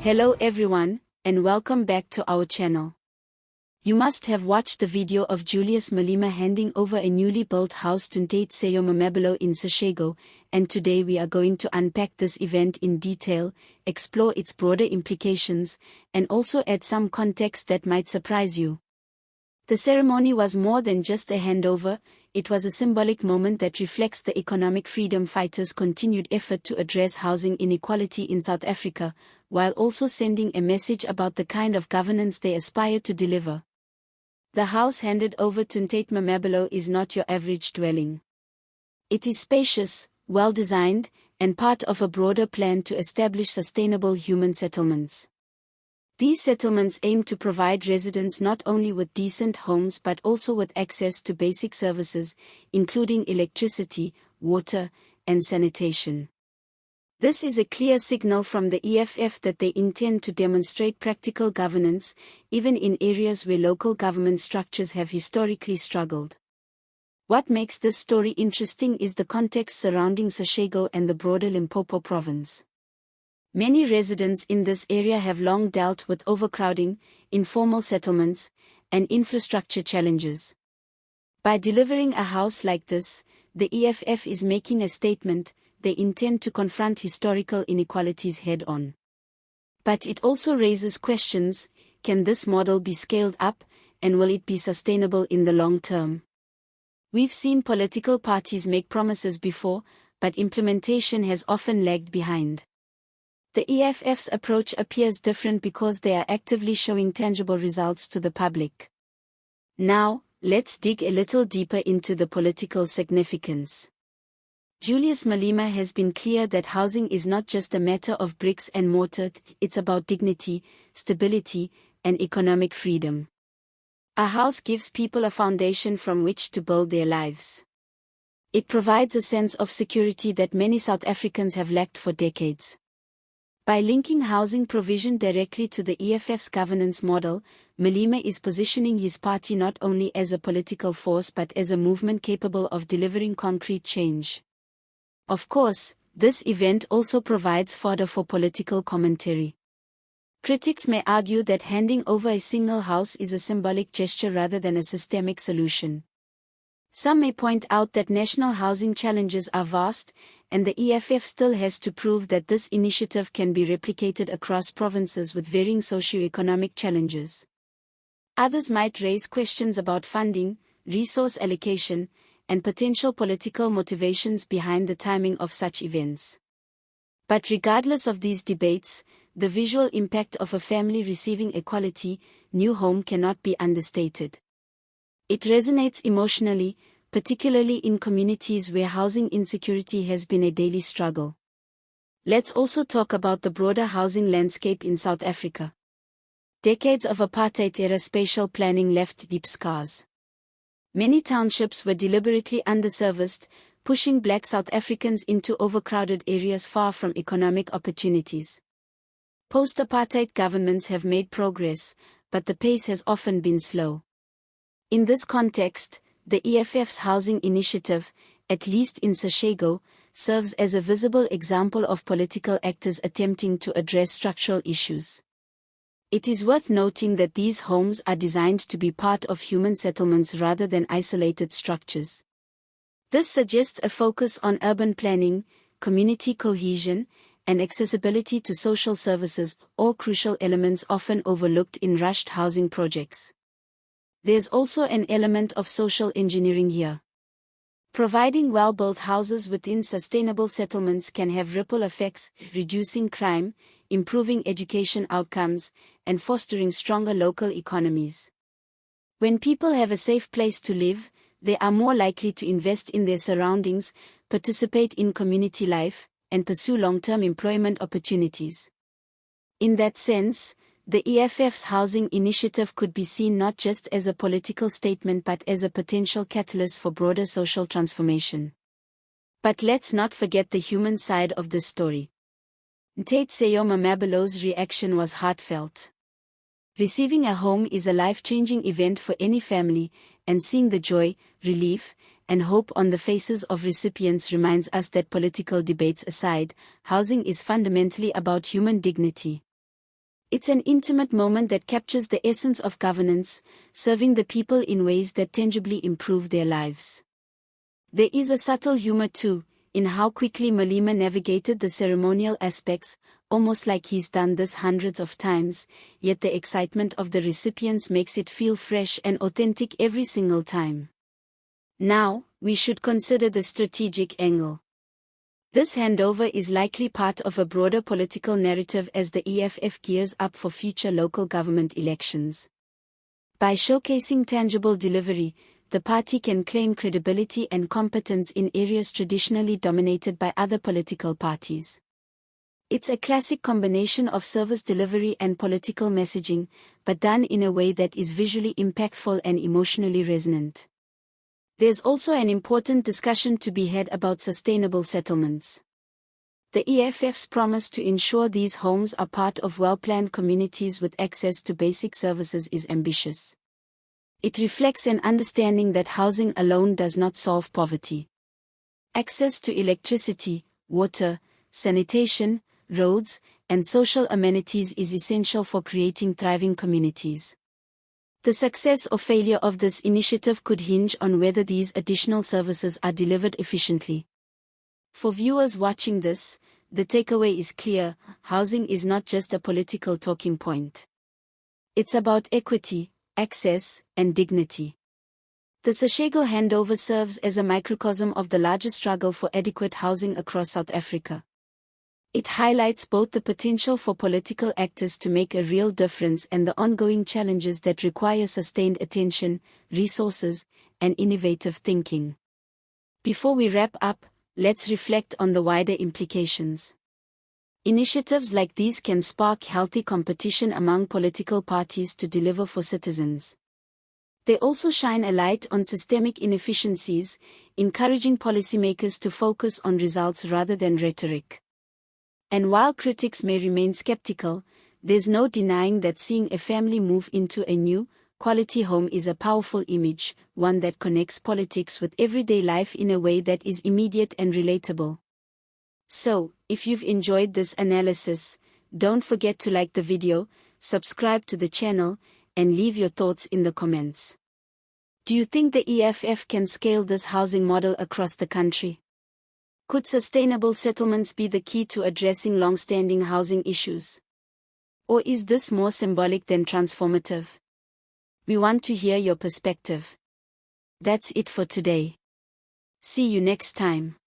Hello everyone, and welcome back to our channel. You must have watched the video of Julius Malema handing over a newly built house to Ntate Sello Mamabolo in Seshego, and today we are going to unpack this event in detail, explore its broader implications, and also add some context that might surprise you. The ceremony was more than just a handover, it was a symbolic moment that reflects the economic freedom fighters' continued effort to address housing inequality in South Africa, while also sending a message about the kind of governance they aspire to deliver. The house handed over to Ntate Mamabolo is not your average dwelling. It is spacious, well-designed, and part of a broader plan to establish sustainable human settlements. These settlements aim to provide residents not only with decent homes but also with access to basic services, including electricity, water, and sanitation. This is a clear signal from the EFF that they intend to demonstrate practical governance, even in areas where local government structures have historically struggled. What makes this story interesting is the context surrounding Seshego and the broader Limpopo province. Many residents in this area have long dealt with overcrowding, informal settlements, and infrastructure challenges. By delivering a house like this, the EFF is making a statement. They intend to confront historical inequalities head-on. But it also raises questions: can this model be scaled up, and will it be sustainable in the long term? We've seen political parties make promises before, but implementation has often lagged behind. The EFF's approach appears different because they are actively showing tangible results to the public. Now, let's dig a little deeper into the political significance. Julius Malema has been clear that housing is not just a matter of bricks and mortar, it's about dignity, stability, and economic freedom. A house gives people a foundation from which to build their lives. It provides a sense of security that many South Africans have lacked for decades. By linking housing provision directly to the EFF's governance model, Malema is positioning his party not only as a political force but as a movement capable of delivering concrete change. Of course, this event also provides fodder for political commentary. Critics may argue that handing over a single house is a symbolic gesture rather than a systemic solution. Some may point out that national housing challenges are vast, and the EFF still has to prove that this initiative can be replicated across provinces with varying socio-economic challenges. Others might raise questions about funding, resource allocation, and potential political motivations behind the timing of such events. But regardless of these debates, the visual impact of a family receiving a quality, new home cannot be understated. It resonates emotionally, particularly in communities where housing insecurity has been a daily struggle. Let's also talk about the broader housing landscape in South Africa. Decades of apartheid-era spatial planning left deep scars. Many townships were deliberately underserviced, pushing Black South Africans into overcrowded areas far from economic opportunities. Post-apartheid governments have made progress, but the pace has often been slow. In this context, the EFF's housing initiative, at least in Seshego, serves as a visible example of political actors attempting to address structural issues. It is worth noting that these homes are designed to be part of human settlements rather than isolated structures. This suggests a focus on urban planning, community cohesion, and accessibility to social services, all crucial elements often overlooked in rushed housing projects. There's also an element of social engineering here. Providing well-built houses within sustainable settlements can have ripple effects, reducing crime, improving education outcomes, and fostering stronger local economies. When people have a safe place to live, they are more likely to invest in their surroundings, participate in community life, and pursue long-term employment opportunities. In that sense, the EFF's housing initiative could be seen not just as a political statement but as a potential catalyst for broader social transformation. But let's not forget the human side of this story. Ntate Sello Mamabolo's reaction was heartfelt. Receiving a home is a life-changing event for any family, and seeing the joy, relief, and hope on the faces of recipients reminds us that political debates aside, housing is fundamentally about human dignity. It's an intimate moment that captures the essence of governance, serving the people in ways that tangibly improve their lives. There is a subtle humor too, in how quickly Malema navigated the ceremonial aspects, almost like he's done this hundreds of times, yet the excitement of the recipients makes it feel fresh and authentic every single time. Now, we should consider the strategic angle. This handover is likely part of a broader political narrative as the EFF gears up for future local government elections. By showcasing tangible delivery, the party can claim credibility and competence in areas traditionally dominated by other political parties. It's a classic combination of service delivery and political messaging, but done in a way that is visually impactful and emotionally resonant. There's also an important discussion to be had about sustainable settlements. The EFF's promise to ensure these homes are part of well-planned communities with access to basic services is ambitious. It reflects an understanding that housing alone does not solve poverty. Access to electricity, water, sanitation, roads, and social amenities is essential for creating thriving communities. The success or failure of this initiative could hinge on whether these additional services are delivered efficiently. For viewers watching this, the takeaway is clear: housing is not just a political talking point. It's about equity, access, and dignity. The Seshego handover serves as a microcosm of the larger struggle for adequate housing across South Africa. It highlights both the potential for political actors to make a real difference and the ongoing challenges that require sustained attention, resources, and innovative thinking. Before we wrap up, let's reflect on the wider implications. Initiatives like these can spark healthy competition among political parties to deliver for citizens. They also shine a light on systemic inefficiencies, encouraging policymakers to focus on results rather than rhetoric. And while critics may remain skeptical, there's no denying that seeing a family move into a new, quality home is a powerful image, one that connects politics with everyday life in a way that is immediate and relatable. So, if you've enjoyed this analysis, don't forget to like the video, subscribe to the channel, and leave your thoughts in the comments. Do you think the EFF can scale this housing model across the country? Could sustainable settlements be the key to addressing long-standing housing issues? Or is this more symbolic than transformative? We want to hear your perspective. That's it for today. See you next time.